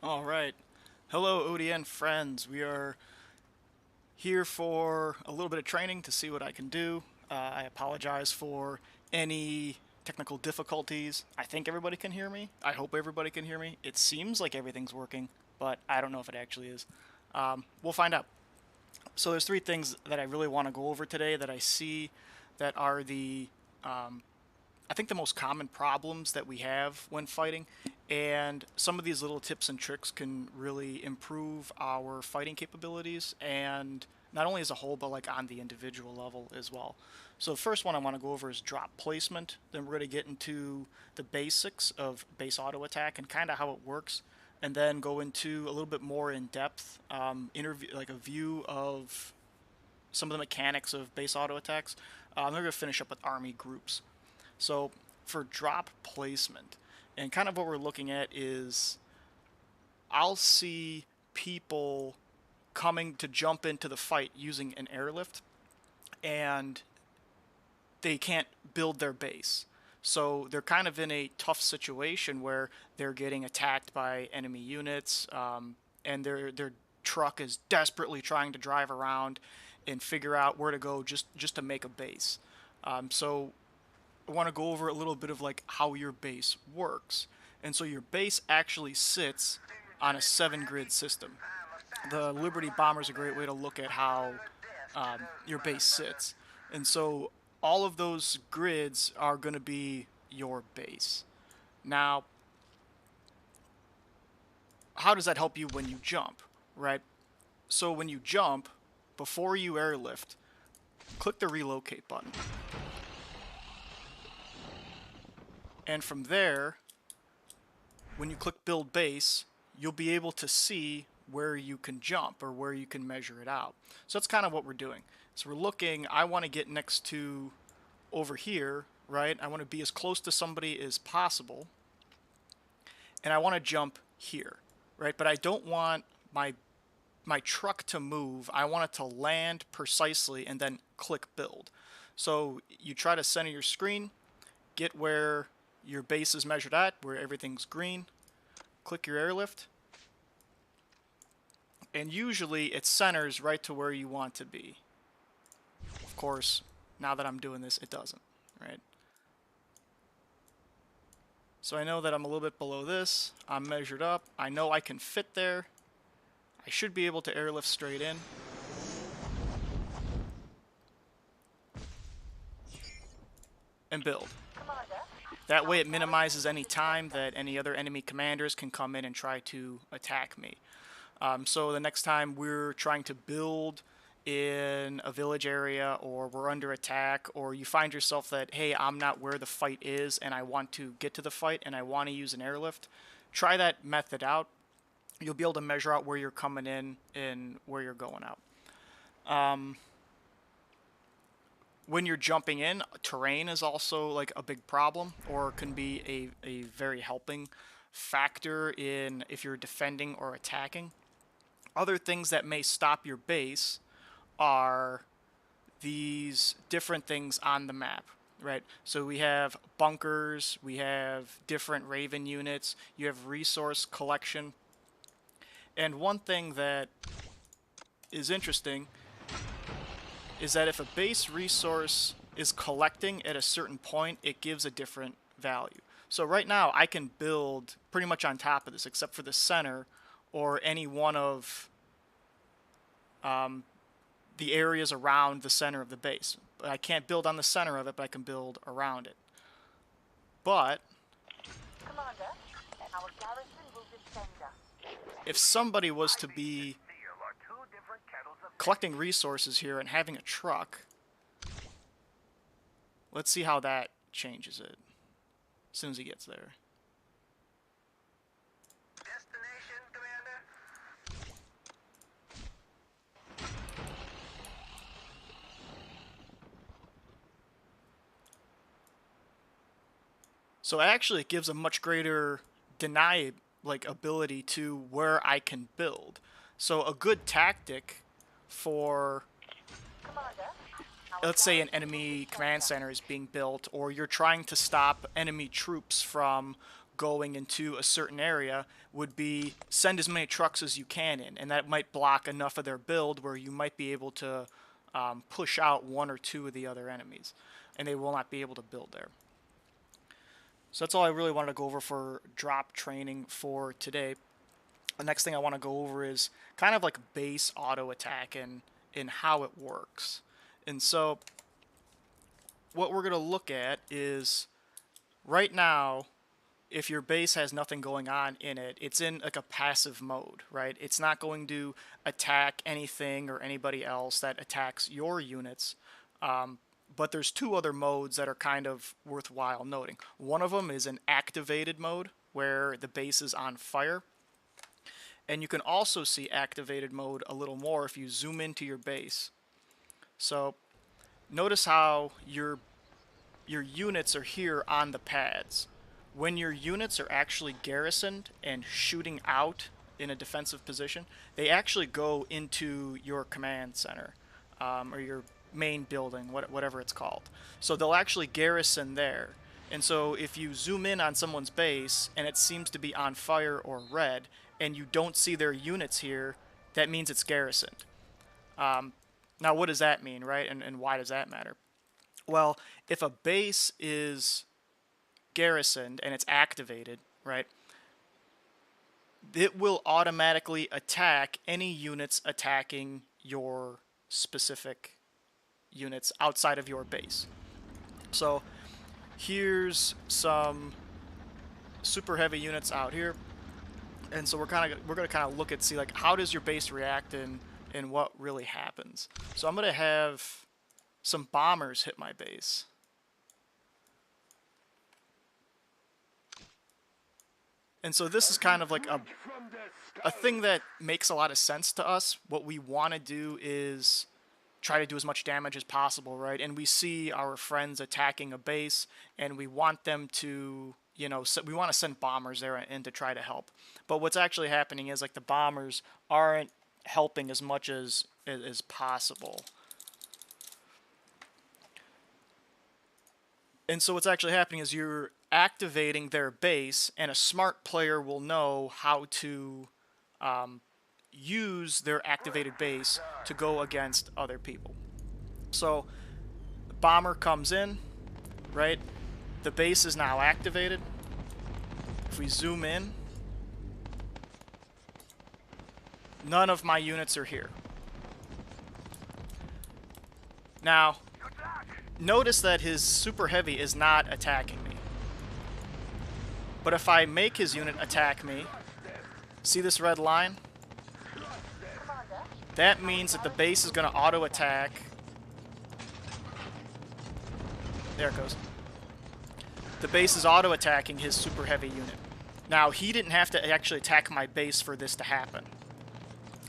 All right. Hello, ODN friends. We are here for a little bit of training to see what I can do. I apologize for any technical difficulties. I think everybody can hear me. I hope everybody can hear me. It seems like everything's working, but I don't know if it actually is. We'll find out. So there's three things that I really want to go over today that I see that are I think the most common problems that we have when fighting, and some of these little tips and tricks can really improve our fighting capabilities, and not only as a whole, but like on the individual level as well. So the first one I want to go over is drop placement. Then we're going to get into the basics of base auto attack and kind of how it works, and then go into a little bit more in depth interview, like a view of some of the mechanics of base auto attacks. I'm going to finish up with army groups. So for drop placement, and kind of what we're looking at is I'll see people coming to jump into the fight using an airlift, and they can't build their base. So they're kind of in a tough situation where they're getting attacked by enemy units, and their truck is desperately trying to drive around and figure out where to go just to make a base. So I want to go over a little bit of like how your base works. And so your base actually sits on a 7 grid system. The Liberty Bomber is a great way to look at how your base sits. And so all of those grids are going to be your base. Now, how does that help you when you jump, right? So when you jump, before you airlift, click the relocate button. And from there, when you click build base, you'll be able to see where you can jump or where you can measure it out. So that's kind of what we're doing. So we're looking, I want to get next to over here, right? I want to be as close to somebody as possible. And I want to jump here, right? But I don't want my truck to move. I want it to land precisely and then click build. So you try to center your screen, get where your base is measured at, where everything's green, click your airlift, and usually it centers right to where you want to be. Of course, now that I'm doing this, it doesn't, right? So I know that I'm a little bit below this, I'm measured up, I know I can fit there, I should be able to airlift straight in. And build. That way it minimizes any time that any other enemy commanders can come in and try to attack me. So the next time we're trying to build in a village area, or we're under attack, or you find yourself that, hey, I'm not where the fight is and I want to get to the fight and I want to use an airlift, try that method out. You'll be able to measure out where you're coming in and where you're going out. When you're jumping in, terrain is also like a big problem, or can be a very helping factor in if you're defending or attacking. Other things that may stop your base are these different things on the map, right? So we have bunkers, we have different Raven units, you have resource collection. And one thing that is interesting is that if a base resource is collecting at a certain point, it gives a different value. So right now I can build pretty much on top of this, except for the center or any one of the areas around the center of the base. I can't build on the center of it, but I can build around it. But Commander, our garrison will if somebody was to be collecting resources here and having a truck, let's see how that changes it as soon as he gets there. Destination, Commander. So actually it gives a much greater deny ability to where I can build. So a good tactic for, let's say an enemy command center is being built, or you're trying to stop enemy troops from going into a certain area would be send as many trucks as you can in, and that might block enough of their build where you might be able to push out one or two of the other enemies, and they will not be able to build there. So that's all I really wanted to go over for drop training for today. The next thing I want to go over is kind of like base auto attack and how it works. And so what we're going to look at is right now, if your base has nothing going on in it, it's in like a passive mode, right? It's not going to attack anything or anybody else that attacks your units. But there's two other modes that are kind of worthwhile noting. One of them is an activated mode where the base is on fire. And you can also see activated mode a little more if you zoom into your base. So notice how your units are here on the pads. When your units are actually garrisoned and shooting out in a defensive position, they actually go into your command center or your main building, whatever it's called. So they'll actually garrison there. And so if you zoom in on someone's base and it seems to be on fire or red and you don't see their units here, that means it's garrisoned. Now what does that mean, right? And why does that matter? Well, if a base is garrisoned and it's activated, right, it will automatically attack any units attacking your specific units outside of your base. So here's some super heavy units out here, and so we're going to kind of look at see like how does your base react and what really happens. So I'm going to have some bombers hit my base. And so this is kind of like a thing that makes a lot of sense to us. What we want to do is try to do as much damage as possible, right? And we see our friends attacking a base, and we want them to, you know, we want to send bombers there and to try to help. But what's actually happening is like the bombers aren't helping as much as possible. And so what's actually happening is you're activating their base, and a smart player will know how to use their activated base to go against other people. So the bomber comes in, right? The base is now activated. If we zoom in, none of my units are here. Now, notice that his super heavy is not attacking me. But if I make his unit attack me, see this red line? That means that the base is going to auto attack. There it goes. The base is auto attacking his super heavy unit. Now, he didn't have to actually attack my base for this to happen.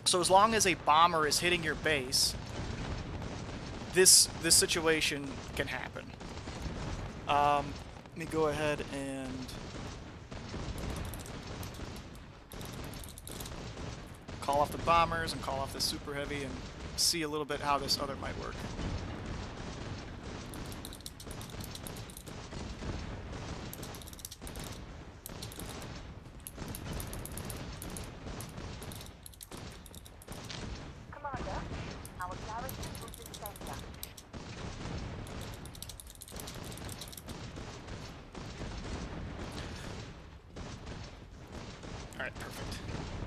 So as long as a bomber is hitting your base, this situation can happen. Let me go ahead and call off the bombers and call off the super heavy and see a little bit how this other might work. Commander, our garrison will defend us. Alright, perfect.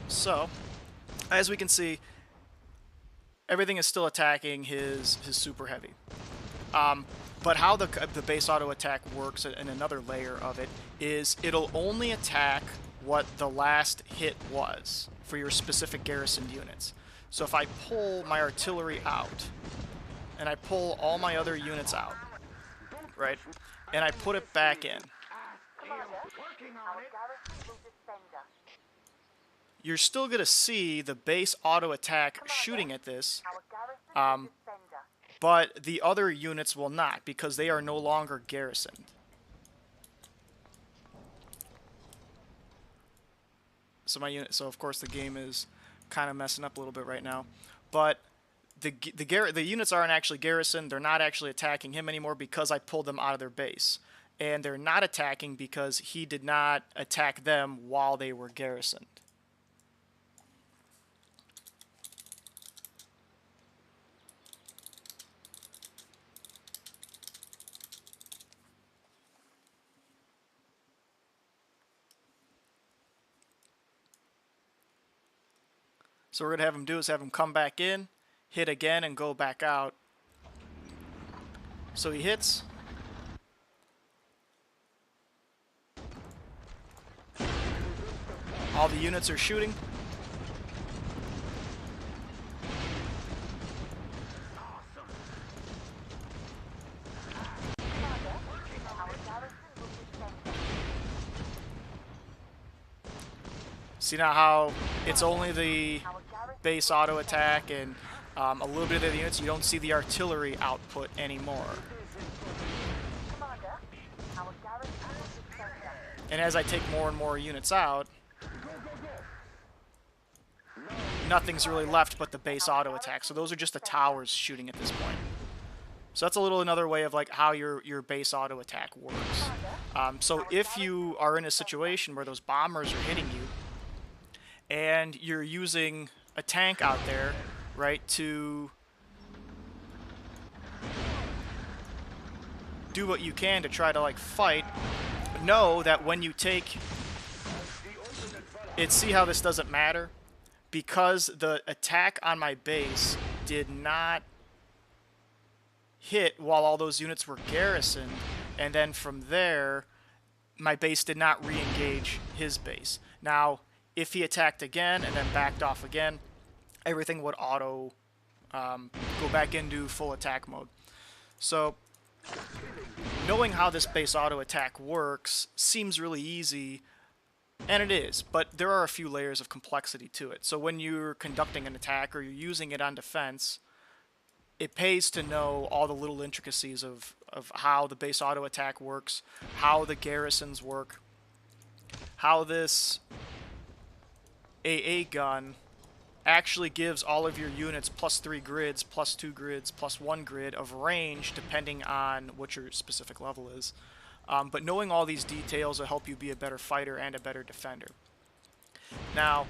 So, as we can see, everything is still attacking his super heavy. But how the base auto attack works in another layer of it is it'll only attack what the last hit was for your specific garrisoned units. So if I pull my artillery out, and I pull all my other units out, right, and I put it back in, Commander, our garrison will defend us. you're still going to see the base auto attack shooting at this, Our garrison will defend us. but the other units will not because they are no longer garrisoned. So my unit, so of course the game is kind of messing up a little bit right now, but the units aren't actually garrisoned. They're not actually attacking him anymore because I pulled them out of their base. and they're not attacking because he did not attack them while they were garrisoned. So what we're going to have him do is have him come back in, hit again, and go back out. So he hits. All the units are shooting. See now how it's only the base auto attack and a little bit of the units. You don't see the artillery output anymore. And as I take more and more units out, nothing's really left but the base auto attack. So those are just the towers shooting at this point. So that's a little another way of like how your base auto attack works. So if you are in a situation where those bombers are hitting you, and you're using a tank out there, right, to do what you can to try to like fight, know that when you take it, see how this doesn't matter? Because the attack on my base did not hit while all those units were garrisoned, and then from there, my base did not re-engage his base. Now, if he attacked again and then backed off again, everything would auto go back into full attack mode. So, knowing how this base auto attack works seems really easy, and it is, but there are a few layers of complexity to it. So when you're conducting an attack or you're using it on defense, it pays to know all the little intricacies of how the base auto attack works, how the garrisons work, how this AA gun actually gives all of your units +3 grids, +2 grids, +1 grid of range depending on what your specific level is. But knowing all these details will help you be a better fighter and a better defender. Now,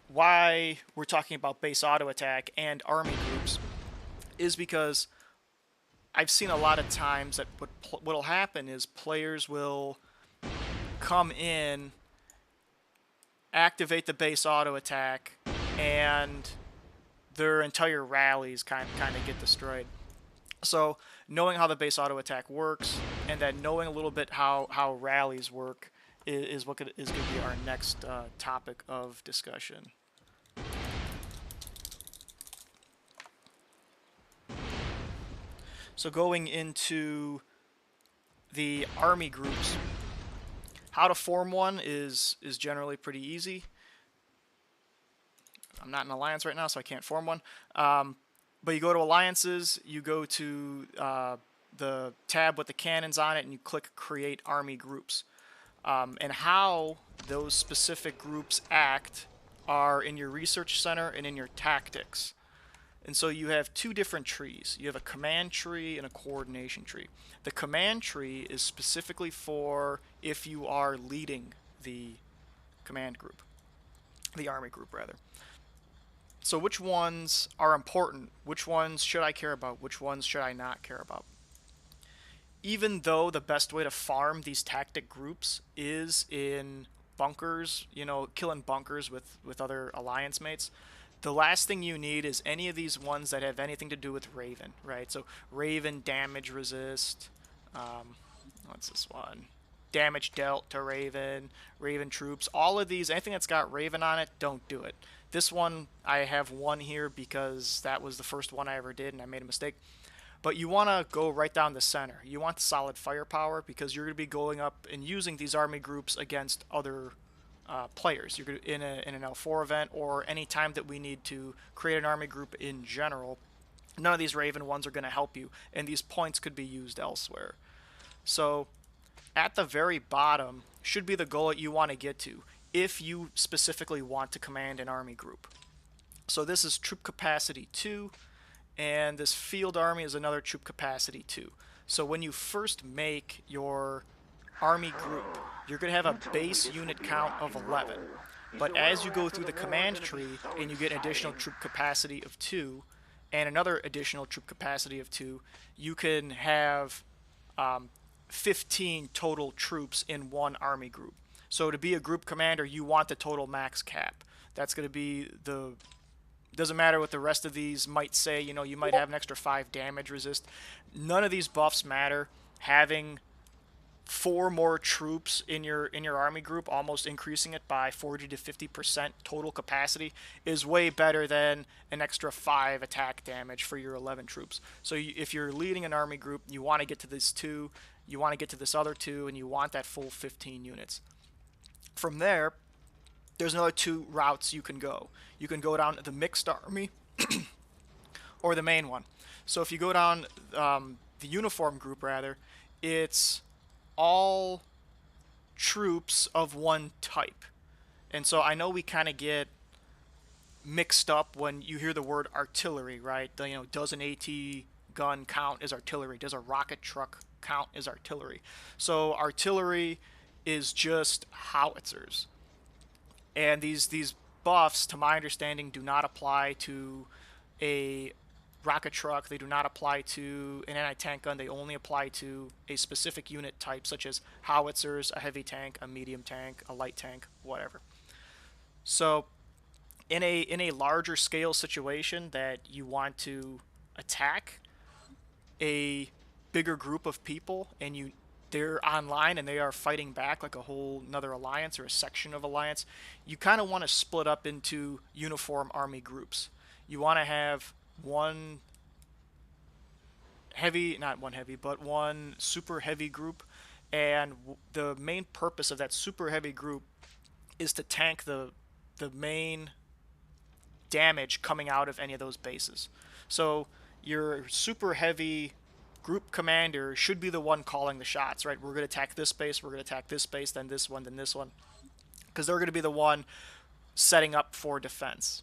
why we're talking about base auto attack and army groups is because I've seen a lot of times that what'll happen is players will come in, activate the base auto attack, and their entire rallies kind of get destroyed. So knowing how the base auto attack works, and then knowing a little bit how rallies work is what is going to be our next topic of discussion. So going into the army groups, how to form one is generally pretty easy. I'm not in alliance right now, so I can't form one. But you go to alliances, you go to the tab with the cannons on it, and you click create army groups. And how those specific groups act are in your research center and in your tactics. And so you have two different trees. You have a command tree and a coordination tree. The command tree is specifically for if you are leading the command group, the army group rather. So which ones are important? Which ones should I care about? Which ones should I not care about? Even though the best way to farm these tactic groups is in bunkers, you know, killing bunkers with other alliance mates, the last thing you need is any of these ones that have anything to do with Raven, right? So Raven damage resist, what's this one? Damage dealt to Raven, Raven troops, all of these, anything that's got Raven on it, don't do it. This one, I have one here because that was the first one I ever did and I made a mistake. But you want to go right down the center. You want solid firepower because you're going to be going up and using these army groups against other players. You're gonna, in an L4 event or any time that we need to create an army group in general. None of these Raven ones are going to help you, and these points could be used elsewhere. So at the very bottom should be the goal that you want to get to if you specifically want to command an army group. So this is troop capacity 2, and this field army is another troop capacity 2. So when you first make your army group, you're going to have a base unit count of 11. But as you go through the command tree and you get an additional troop capacity of 2 and another additional troop capacity of 2, you can have 15 total troops in one army group. So to be a group commander, you want the total max cap. That's going to be the doesn't matter what the rest of these might say. You know, you might have an extra 5 damage resist. None of these buffs matter. Having 4 more troops in your army group, almost increasing it by 40 to 50% total capacity, is way better than an extra 5 attack damage for your 11 troops. So if you're leading an army group, you want to get to this 2, you want to get to this other 2, and you want that full 15 units. From there, there's another 2 routes you can go. You can go down to the mixed army or the main one. So if you go down the uniform group, rather, it's all troops of one type. And so I know we kind of get mixed up when you hear the word artillery, right? Does an AT gun count as artillery? Does a rocket truck count as artillery? So artillery is just howitzers. And these buffs, to my understanding, do not apply to a rocket truck. They do not apply to an anti-tank gun. They only apply to a specific unit type, such as howitzers, a heavy tank, a medium tank, a light tank, whatever. So in a larger scale situation that you want to attack a bigger group of people, and they're online and they are fighting back like a whole another alliance or a section of alliance, you kind of want to split up into uniform army groups. You want to have one heavy, not one heavy, but one super heavy group, and the main purpose of that super heavy group is to tank the main damage coming out of any of those bases. So your super heavy group commander should be the one calling the shots, right? We're going to attack this base, we're going to attack this base, then this one, because they're going to be the one setting up for defense.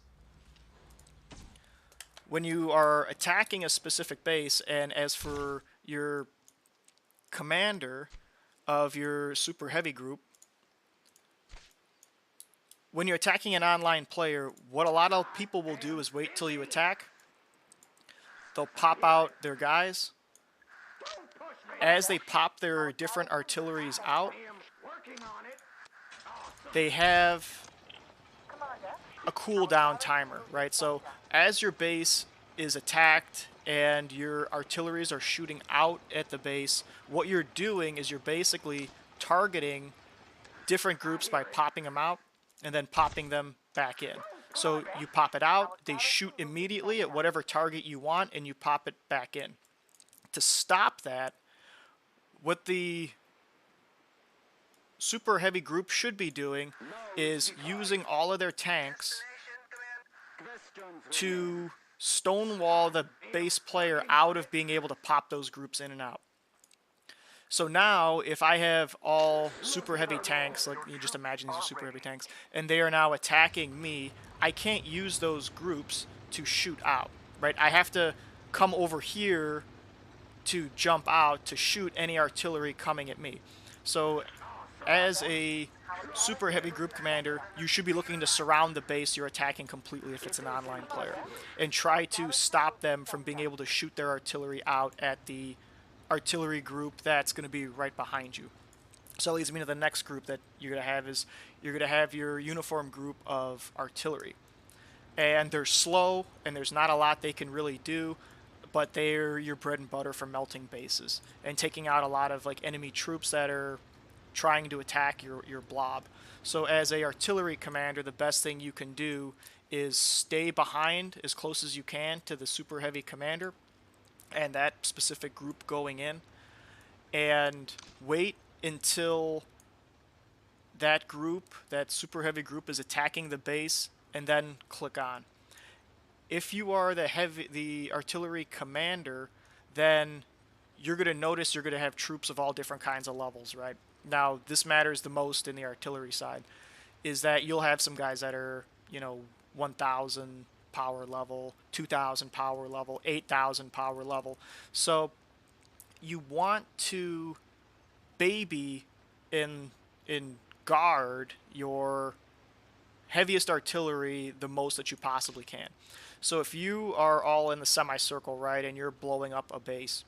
When you are attacking a specific base, and as for your commander of your super heavy group, when you're attacking an online player, what a lot of people will do is wait till you attack. They'll pop out their guys. As they pop their different artilleries out, they have a cooldown timer, right? So as your base is attacked and your artilleries are shooting out at the base, what you're doing is you're basically targeting different groups by popping them out and then popping them back in. So you pop it out, they shoot immediately at whatever target you want, and you pop it back in. To stop that, what the super heavy group should be doing is using all of their tanks to stonewall the base player out of being able to pop those groups in and out. So now, if I have all super heavy tanks, like you just imagine these are super heavy tanks, and they are now attacking me, I can't use those groups to shoot out, right? I have to come over here to jump out to shoot any artillery coming at me. So as a super heavy group commander, you should be looking to surround the base you're attacking completely if it's an online player, and try to stop them from being able to shoot their artillery out at the artillery group that's going to be right behind you. So that leads me to the next group that you're going to have is you're going to have your uniform group of artillery. And they're slow, and there's not a lot they can really do, but they're your bread and butter for melting bases and taking out a lot of like enemy troops that are trying to attack your blob. So as a artillery commander, the best thing you can do is stay behind as close as you can to the super heavy commander and that specific group going in, and wait until that group, that super heavy group, is attacking the base, and then click on. If you are the artillery commander, then you're going to notice you're going to have troops of all different kinds of levels, right? Now, this matters the most in the artillery side, is that you'll have some guys that are, 1,000 power level, 2,000 power level, 8,000 power level. So you want to baby in guard your heaviest artillery the most that you possibly can. So if you are all in the semicircle, right, and you're blowing up a base,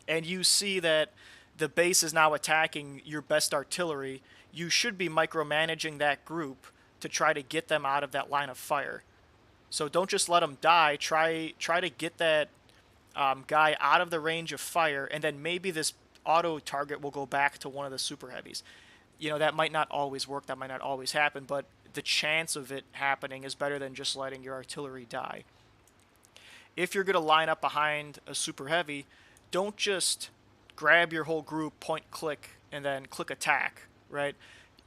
and you see that the base is now attacking your best artillery, you should be micromanaging that group to try to get them out of that line of fire. So don't just let them die. Try to get that guy out of the range of fire, and then maybe this auto target will go back to one of the super heavies. You know, that might not always work, that might not always happen, but the chance of it happening is better than just letting your artillery die. If you're going to line up behind a super heavy, don't just grab your whole group, point click, and then click attack, right?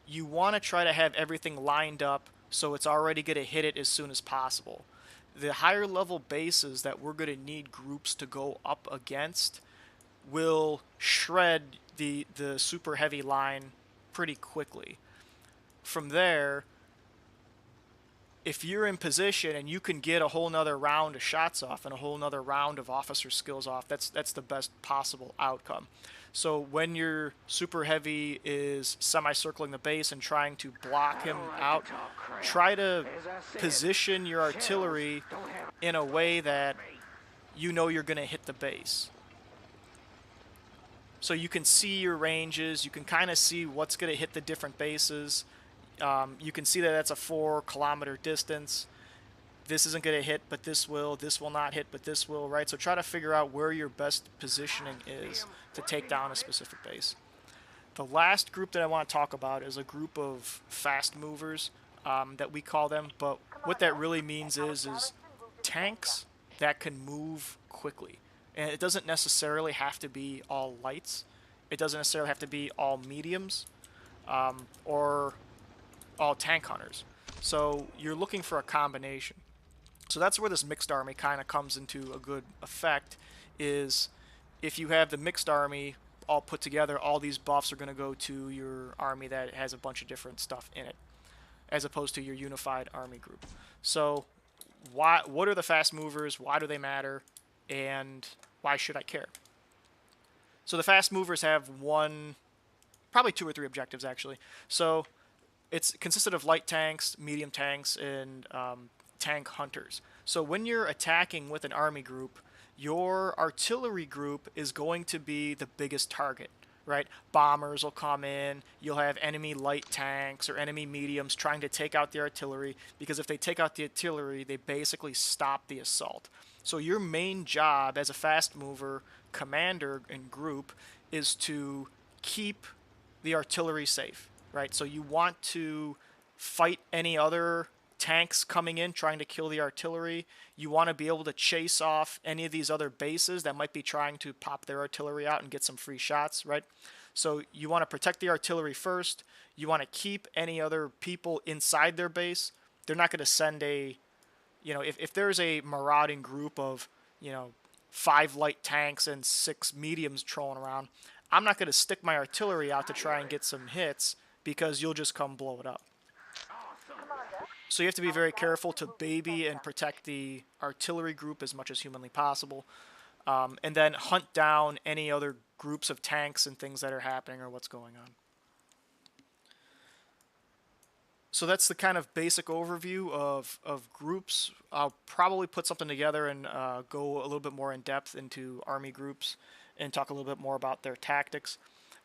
You want to try to have everything lined up so it's already going to hit it as soon as possible. The higher level bases that we're going to need groups to go up against will shred the super heavy line pretty quickly. From there, if you're in position and you can get a whole nother round of shots off and a whole nother round of officer skills off, that's the best possible outcome. So when your super heavy is semicircling the base and trying to block him out, try to position your artillery in a way that you know you're going to hit the base. So you can see your ranges, you can kind of see what's going to hit the different bases. You can see that that's a 4-kilometer distance. This isn't going to hit, but this will not hit, but this will, right? So try to figure out where your best positioning is to take down a specific base. The last group that I want to talk about is a group of fast movers that we call them, but what that really means is tanks that can move quickly. And it doesn't necessarily have to be all lights. It doesn't necessarily have to be all mediums or all tank hunters. So you're looking for a combination. So that's where this mixed army kind of comes into a good effect, is if you have the mixed army all put together, all these buffs are going to go to your army that has a bunch of different stuff in it, as opposed to your unified army group. So what are the fast movers? Why do they matter? And why should I care? So the fast movers have probably 2 or 3 objectives actually. So it's consisted of light tanks, medium tanks, and tank hunters. So when you're attacking with an army group, your artillery group is going to be the biggest target, right? Bombers will come in, you'll have enemy light tanks or enemy mediums trying to take out the artillery, because if they take out the artillery, they basically stop the assault. So your main job as a fast mover commander and group is to keep the artillery safe, right? So you want to fight any other tanks coming in trying to kill the artillery. You want to be able to chase off any of these other bases that might be trying to pop their artillery out and get some free shots, right? So you want to protect the artillery first. You want to keep any other people inside their base. They're not going to send if there's a marauding group of, 5 light tanks and 6 mediums trolling around, I'm not going to stick my artillery out to try and get some hits, because you'll just come blow it up. So you have to be very careful to baby and protect the artillery group as much as humanly possible, and then hunt down any other groups of tanks and things that are happening or what's going on. So that's the kind of basic overview of groups. I'll probably put something together and go a little bit more in depth into army groups and talk a little bit more about their tactics.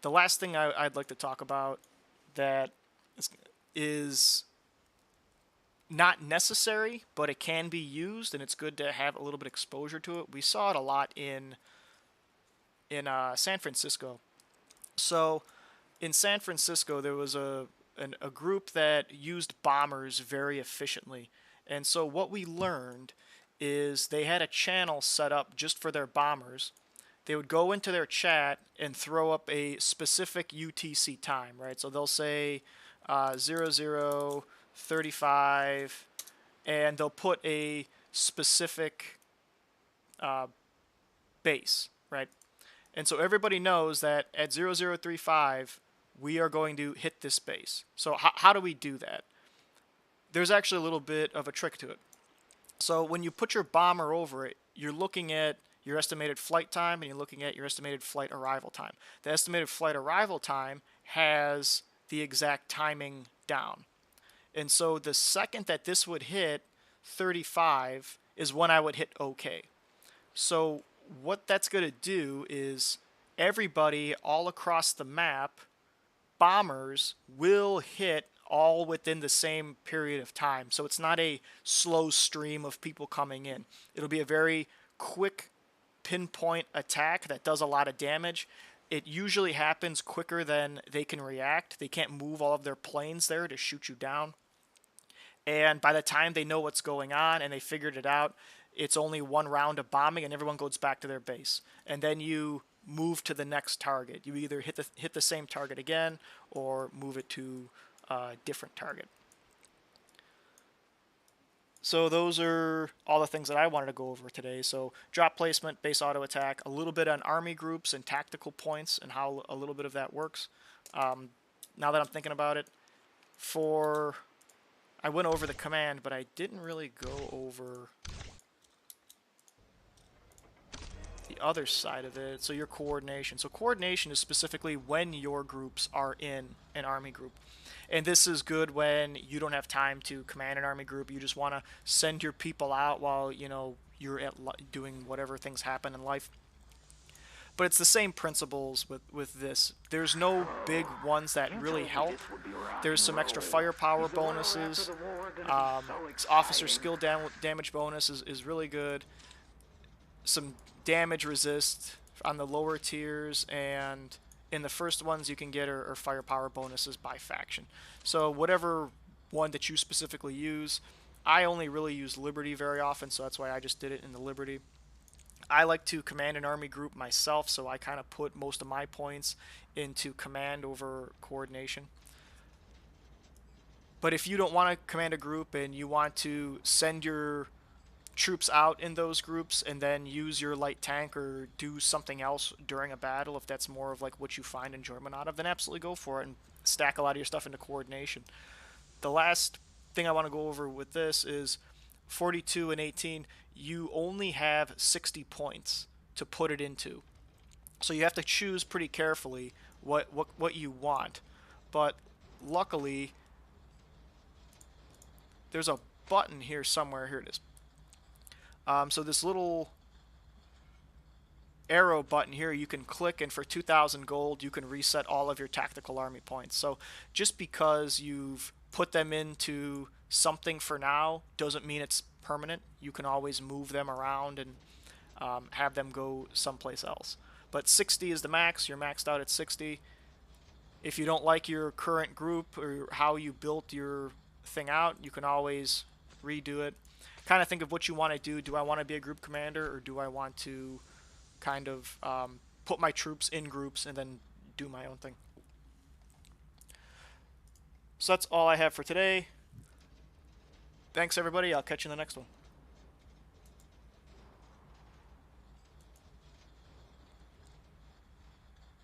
The last thing I'd like to talk about that is not necessary, but it can be used, and it's good to have a little bit of exposure to it. We saw it a lot in San Francisco. So in San Francisco, there was a group that used bombers very efficiently. And so what we learned is they had a channel set up just for their bombers. They would go into their chat and throw up a specific UTC time, right? So they'll say 0035, and they'll put a specific base, right? And so everybody knows that at 0035, we are going to hit this base. So how do we do that? There's actually a little bit of a trick to it. So when you put your bomber over it, you're looking at your estimated flight time and you're looking at your estimated flight arrival time. The estimated flight arrival time has the exact timing down. And so the second that this would hit 35 is when I would hit OK. So what that's going to do is everybody all across the map, bombers, will hit all within the same period of time. So it's not a slow stream of people coming in. It'll be a very quick pinpoint attack that does a lot of damage. It usually happens quicker than they can react. They can't move all of their planes there to shoot you down. And by the time they know what's going on and they figured it out, it's only one round of bombing and everyone goes back to their base. And then you move to the next target. You either hit the same target again or move it to a different target. So those are all the things that I wanted to go over today. So drop placement, base auto attack, a little bit on army groups and tactical points and how a little bit of that works. Now that I'm thinking about it, I went over the command, but I didn't really go over the other side of it. So your coordination. So coordination is specifically when your groups are in an army group. And this is good when you don't have time to command an army group. You just want to send your people out while, you're doing whatever things happen in life. But it's the same principles with this. There's no big ones that really help. There's some extra firepower bonuses. Officer skill damage bonus is really good. Some damage resist on the lower tiers, and in the first ones you can get are firepower bonuses by faction. So whatever one that you specifically use, I only really use Liberty very often, so that's why I just did it in the Liberty. I like to command an army group myself, so I kind of put most of my points into command over coordination. But if you don't want to command a group and you want to send your troops out in those groups and then use your light tank or do something else during a battle, if that's more of like what you find enjoyment out of, then absolutely go for it and stack a lot of your stuff into coordination. The last thing I want to go over with this is 42 and 18, you only have 60 points to put it into. So you have to choose pretty carefully what you want. But luckily, there's a button here somewhere. Here it is. So this little arrow button here you can click, and for 2,000 gold you can reset all of your tactical army points. So just because you've put them into something for now doesn't mean it's permanent. You can always move them around and have them go someplace else. But 60 is the max. You're maxed out at 60. If you don't like your current group or how you built your thing out, you can always redo it. Kind of think of what you want to do. Do I want to be a group commander, or do I want to kind of put my troops in groups and then do my own thing? So that's all I have for today. Thanks, everybody. I'll catch you in the next one.